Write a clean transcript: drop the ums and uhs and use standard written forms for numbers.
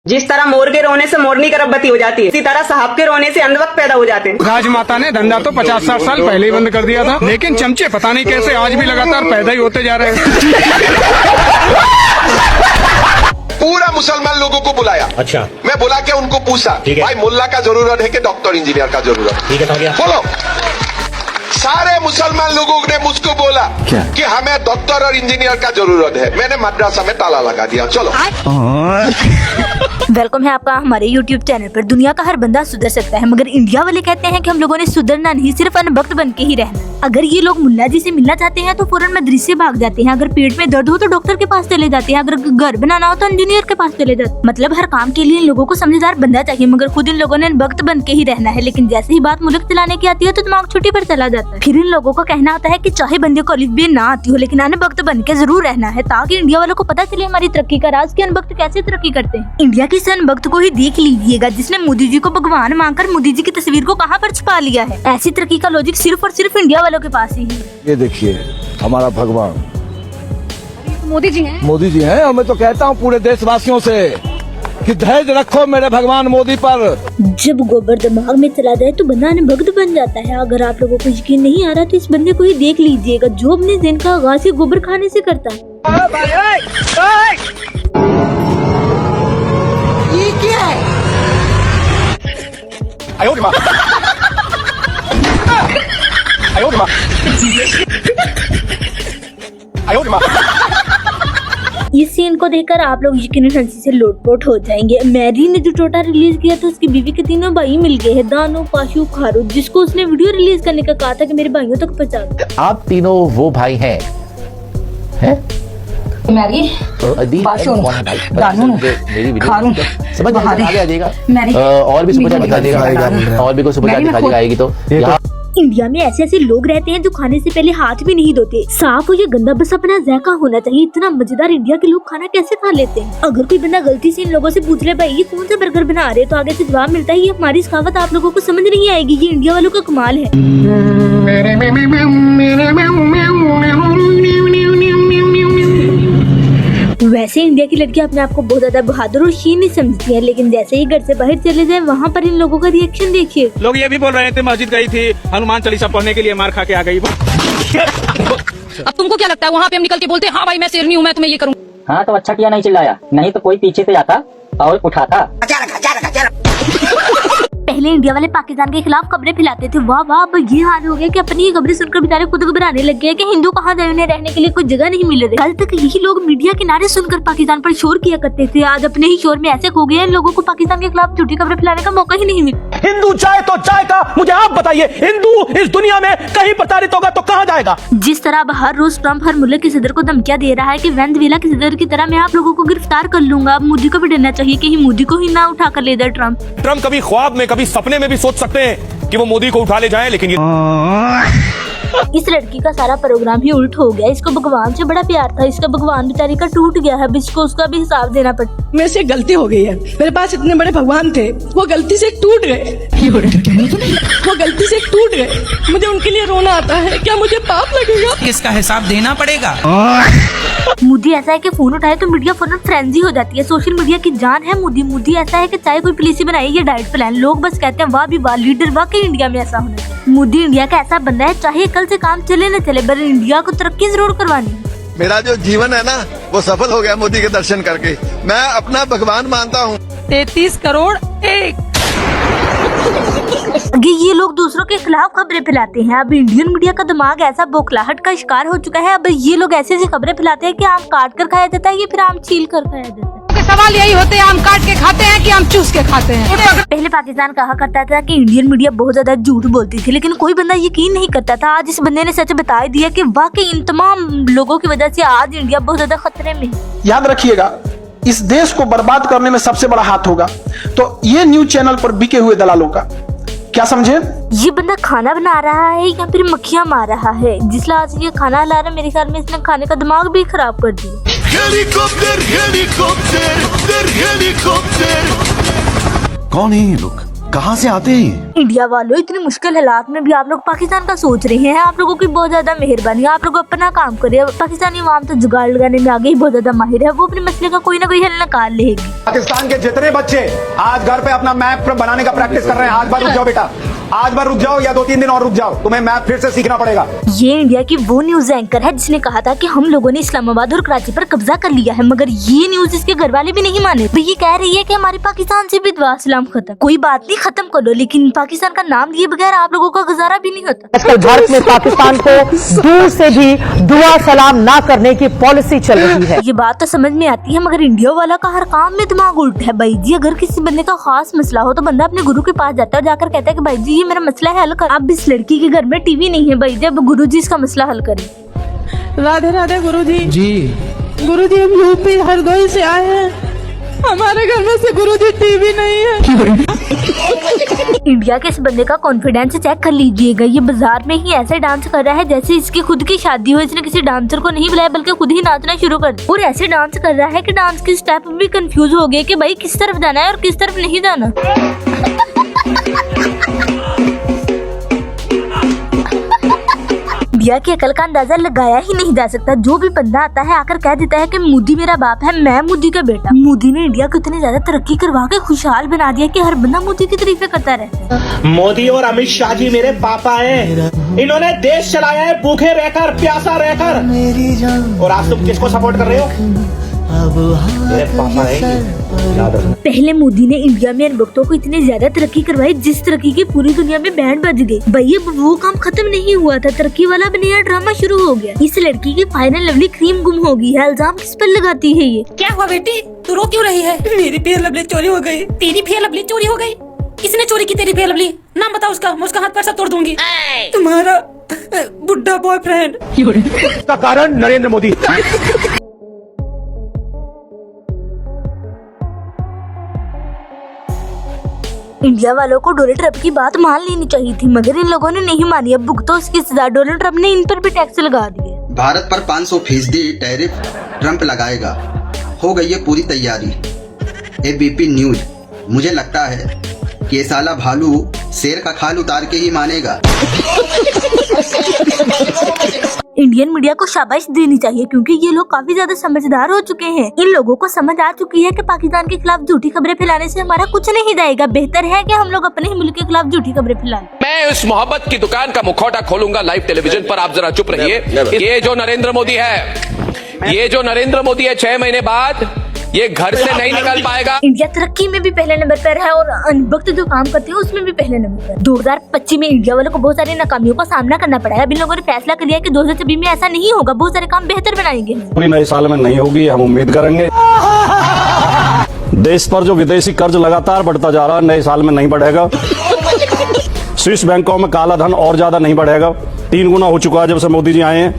जिस तरह मोर के रोने से मोरनी गर्भवती हो जाती है, इसी तरह साहब के रोने से अंधवक्त पैदा हो जाते हैं। राजमाता ने धंधा तो 50-60 साल पहले ही बंद कर दिया था, लेकिन चमचे पता नहीं कैसे आज भी लगातार पैदा ही होते जा रहे हैं। पूरा मुसलमान लोगों को बुलाया। अच्छा। मैं बुला के उनको पूछा, भाई मुल्ला का जरूरत है कि डॉक्टर इंजीनियर का जरूरत? ठीक है, बोलो। सारे मुसलमान लोगों ने मुझको बोला कि हमें डॉक्टर और इंजीनियर का जरूरत है। मैंने मद्रासा में ताला लगा दिया। चलो। वेलकम है आपका हमारे YouTube चैनल पर। दुनिया का हर बंदा सुधर सकता है, मगर इंडिया वाले कहते हैं कि हम लोगों ने सुधरना नहीं, सिर्फ अनभक्त बन के ही रहना। अगर ये लोग मुल्ला जी से मिलना चाहते हैं तो फौरन मदरसे से भाग जाते हैं, अगर पेट में दर्द हो तो डॉक्टर के पास चले जाते हैं, अगर घर बनाना हो तो इंजीनियर के पास चले जाते हैं। मतलब हर काम के लिए इन लोगों को समझदार बंदा चाहिए, मगर खुद इन लोगों ने अनभक्त बन के ही रहना है। लेकिन जैसे ही बात मुल्क चलाने की आती है तो दिमाग छुट्टी पर चला जाता है। फिर इन लोगों को कहना होता है कि चाहे बंदे को अलिफ बे ना आती हो, लेकिन अनभक्त बन के जरूर रहना है, ताकि इंडिया वालों को पता चले हमारी तरक्की का राज, कि अनभक्त कैसे तरक्की करते हैं। इंडिया के इस अनभक्त को ही देख लीजिएगा जिसने मोदी जी को भगवान मानकर मोदी जी की तस्वीर को कहां पर छुपा लिया है। ऐसी तरक्की का लॉजिक सिर्फ और सिर्फ इंडिया वालों के पास ही है। ये देखिए हमारा भगवान मोदी जी हैं। मोदी जी हैं, और मैं तो कहता हूँ पूरे देशवासियों से कि धैर्य रखो मेरे भगवान मोदी पर। जब गोबर दिमाग में चला जाए तो बंदा अनभक्त बन जाता है। अगर आप लोगों को यकीन नहीं आ रहा तो इस बंदे को ही देख लीजिएगा जो अपने दिन का आगाज ही गोबर खाने से करता है। ये क्या है? इस सीन को देखकर आप लोग यकीनन हंसी से लोटपोट हो जाएंगे। मैरी ने जो टोटा रिलीज किया था उसकी बीवी के तीनों भाई मिल गए हैं, दानो, पाशु, खारू, जिसको उसने वीडियो रिलीज करने का कहा था कि मेरे भाइयों तक पहुंचा दो। आप तीनों वो भाई हैं? मैरी, पाशु, दानो, खारू, समझ आ जाएगा। और भी सुपर दिखा देगा, और भी कोई सुपर दिखा देगा आएगी तो। इंडिया में ऐसे ऐसे लोग रहते हैं जो खाने से पहले हाथ भी नहीं धोते। साफ हो या गंदा, बस अपना जायका होना चाहिए। इतना मजेदार इंडिया के लोग खाना कैसे खा लेते हैं? अगर कोई बंदा गलती से इन लोगों से पूछ ले भाई ये कौन सा बर्गर बना रहे, तो आगे से जवाब मिलता है ये हमारी सखावत आप लोगों को समझ नहीं आएगी, ये इंडिया वालों का कमाल है। वैसे इंडिया की लड़कियां अपने आप को बहुत ज्यादा बहादुर और शीन नहीं समझती हैं, लेकिन जैसे ही घर से बाहर चले जाए वहाँ पर इन लोगों का रिएक्शन देखिए। लोग ये भी बोल रहे थे मस्जिद गई थी, हनुमान चालीसा पढ़ने के लिए मार खा के आ गई। अब तुमको क्या लगता है वहाँ पे हम निकल के बोलते हाँ भाई मैं शेरनी हूँ, मैं तुम्हें ये करूँ? हाँ तो अच्छा किया नहीं चिल्लाया, नहीं तो कोई पीछे से आता और उठाता। पहले इंडिया वाले पाकिस्तान के खिलाफ खबरें फैलाते थे, वाह वाह, अब ये हाल हो गया कि अपनी ही खबरें सुनकर बेचारे खुद घबराने लग गए कि हिंदू कहाँ जाए, उन्हें रहने के लिए कोई जगह नहीं मिल रही। कल तक यही लोग मीडिया के नारे सुनकर पाकिस्तान पर शोर किया करते थे, आज अपने ही शोर में ऐसे खो गए हैं लोगों को पाकिस्तान के खिलाफ झूठी खबरें फैलाने का मौका ही नहीं मिला। हिंदू चाहे तो चाहे का, मुझे आप बताइए, हिंदू इस दुनिया में कहीं प्रताड़ित होगा तो कहाँ जाएगा? जिस तरह अब हर रोज ट्रम्प हर मुल्क के सदर को धमकियां दे रहा है कि वेनेजुएला के सदर की तरह मैं आप लोगों को गिरफ्तार कर लूंगा, अब मोदी को भी डरना चाहिए कहीं मोदी को ही ना उठा कर ले जाए ट्रम्प। ट्रम्प कभी ख्वाब में कभी सपने में भी सोच सकते हैं कि वो मोदी को उठा ले जाएं, लेकिन इस लड़की का सारा प्रोग्राम ही उल्ट हो गया। इसको भगवान से बड़ा प्यार था, इसका भगवान बेचारी का टूट गया है, अब इसको उसका भी हिसाब देना पड़ता। मेरे से गलती हो गई है, मेरे पास इतने बड़े भगवान थे, वो गलती से टूट गए। वो गलती से टूट गए, मुझे उनके लिए रोना आता है, क्या मुझे पाप लगेगा? इसका हिसाब देना पड़ेगा। मोदी ऐसा है कि फोन उठाए तो मीडिया फौरन फ्रेंजी हो जाती है, सोशल मीडिया की जान है मोदी। मोदी ऐसा है कि चाहे कोई पॉलिसी बनाए या डाइट प्लान, लोग बस कहते हैं वाह भी वाह, लीडर वाकई इंडिया में ऐसा होना चाहिए। मोदी इंडिया का ऐसा बंदा है, चाहे कल से काम चले न चले, पर इंडिया को तरक्की जरूर करवानी है। मेरा जो जीवन है ना वो सफल हो गया मोदी के दर्शन करके। मैं अपना भगवान मानता हूँ। 33 करोड़ 1। ये लोग दूसरों के खिलाफ खबरें फैलाते हैं। अब इंडियन मीडिया का दिमाग ऐसा बौखलाहट का शिकार हो चुका है, अब ये लोग ऐसी ऐसी खबरें फैलाते हैं कि आम काट कर खाया जाता है या फिर आम छील कर खाया जाता है। सवाल यही होते हैं आम काट के खाते हैं कि आम चूस के खाते हैं। पहले पाकिस्तान कहा करता था कि इंडियन मीडिया बहुत ज्यादा झूठ बोलती थी, लेकिन कोई बंदा यकीन नहीं करता था। आज इस बंदे ने सच बता दिया कि वाकई इन तमाम लोगों की वजह से आज इंडिया बहुत ज्यादा खतरे में है। याद रखिएगा, इस देश को बर्बाद करने में सबसे बड़ा हाथ होगा तो ये न्यूज चैनल पर बिके हुए दलालों का। क्या समझे? ये बंदा खाना बना रहा है या फिर मक्खियां मार रहा है? जिसला आज ये खाना ला रहा है, मेरे ख्याल में इसने खाने का दिमाग भी खराब कर दिया। Helicopter helicopter helicopter. कौन है ये लोग? कहाँ से आते हैं? इंडिया वालों, इतनी मुश्किल हालात में भी आप लोग पाकिस्तान का सोच रहे हैं। आप लोगों की बहुत ज्यादा मेहरबानी। आप लोग अपना काम करिए। पाकिस्तानी आवाम तो जुगाड़ लगाने में आगे ही बहुत ज्यादा माहिर है। वो अपने मसले का कोई ना कोई हल निकाल लेगी। पाकिस्तान के जितने बच्चे आज घर पे अपना मैप बनाने का प्रैक्टिस कर रहे हैं, आज बार रुक जाओ बेटा, आज बार रुक जाओ या 2-3 दिन और रुक जाओ, तुम्हें मैप फिर से सीखना पड़ेगा। ये इंडिया की वो न्यूज एंकर है जिसने कहा था कि हम लोगों ने इस्लामाबाद और कराची पर कब्जा कर लिया है, मगर ये न्यूज इसके घर वाले भी नहीं माने। तो ये कह रही है कि हमारे पाकिस्तान से भी दुआ सलाम खत्म। कोई बात नहीं, खत्म कर लो, लेकिन पाकिस्तान का नाम लिए बगैर आप लोगों का गुजारा भी नहीं होता। आजकल भारत में पाकिस्तान को दूर से भी दुआ सलाम ना करने की पॉलिसी चल रही है। ये बात तो समझ में आती है, मगर इंडिया वाला का हर काम में दिमाग उल्टा है। भाई जी, अगर किसी बंदे का खास मसला हो तो बंदा अपने गुरु के पास जाता है और जाकर कहता है कि भाई जी ये मेरा मसला है, हल कर। अब इस लड़की के घर में टीवी नहीं है भाई जी, अब गुरु जी इसका मसला हल करें। राधे राधे गुरुजी। जी गुरुजी, हम यूपी हरदोई से आए हैं। हमारे घर में से गुरुजी टीवी नहीं है। इंडिया के इस बंदे का कॉन्फिडेंस चेक कर लीजिएगा। ये बाजार में ही ऐसे डांस कर रहा है जैसे इसकी खुद की शादी हो। इसने किसी डांसर को नहीं बुलाया बल्कि खुद ही नाचना शुरू कर दिया और ऐसे डांस कर रहा है कि डांस के स्टेप भी कंफ्यूज हो गए कि भाई किस तरफ जाना है और किस तरफ नहीं जाना। इंडिया की अकल का अंदाजा लगाया ही नहीं जा सकता। जो भी बंदा आता है आकर कह देता है कि मोदी मेरा बाप है, मैं मोदी का बेटा। मोदी ने इंडिया को इतनी ज्यादा तरक्की करवा के खुशहाल बना दिया कि हर बंदा मोदी की तारीफें करता रहता है। मोदी और अमित शाह जी मेरे पापा हैं। इन्होंने देश चलाया है भूखे रहकर, प्यासा रहकर। और आज तुम किसको सपोर्ट कर रहे हो? मेरे पापा हैं। पहले मोदी ने इंडिया में अनभक्तों को इतनी ज्यादा तरक्की करवाई जिस तरक्की की पूरी दुनिया में बैंड बज गई। भाई अब वो काम खत्म नहीं हुआ था, तरक्की वाला नया ड्रामा शुरू हो गया। इस लड़की की फाइनल लवली क्रीम गुम हो गई है। इल्जाम किस पर लगाती है ये? क्या हुआ बेटी, तू रो क्यों रही है? मेरी फेयर लवली चोरी हो गई। तेरी फेयर लवली चोरी हो गई? किसने चोरी की तेरी फेयर लवली? नाम बता उसका, मैं उसका हाथ पैर सब तोड़ दूंगी। तुम्हारा बुढ़ा बॉयफ्रेंड। इसका कारण नरेंद्र मोदी। इंडिया वालों को डोनाल्ड ट्रंप की बात मान लेनी चाहिए थी, मगर इन लोगों ने नहीं मानी। अब भुगतो उसकी सजा। डोनाल्ड ट्रंप ने इन पर भी टैक्स लगा दिए। भारत पर 500% टैरिफ ट्रंप लगाएगा, हो गई है पूरी तैयारी। एबीपी न्यूज, मुझे लगता है कि ये साला भालू शेर का खाल उतार के ही मानेगा। इंडियन मीडिया को शाबाश देनी चाहिए क्योंकि ये लोग काफी ज्यादा समझदार हो चुके हैं। इन लोगों को समझ आ चुकी है कि पाकिस्तान के खिलाफ झूठी खबरें फैलाने से हमारा कुछ नहीं जाएगा। बेहतर है कि हम लोग अपने ही मुल्क के खिलाफ झूठी खबरें फैलाएं। मैं उस मोहब्बत की दुकान का मुखौटा खोलूंगा लाइव टेलीविजन पर, आप जरा चुप रहिए। ये जो नरेंद्र मोदी है 6 महीने बाद ये घर से नहीं निकल पाएगा। इंडिया तरक्की में भी पहले नंबर पर है और अनभक्त जो काम करते हैं उसमें भी पहले नंबर पर। 2025 में इंडिया वालों को बहुत सारी नाकामियों का सामना करना पड़ा है। अब इन लोगों ने फैसला कर लिया कि 2026 में ऐसा नहीं होगा, बहुत सारे काम बेहतर बनाएंगे। पूरी नए साल में नहीं होगी, हम उम्मीद करेंगे। देश पर जो विदेशी कर्ज लगातार बढ़ता जा रहा है, नए साल में नहीं बढ़ेगा। स्विस बैंकों में काला धन और ज्यादा नहीं बढ़ेगा, 3 गुना हो चुका है जब से मोदी जी आए हैं।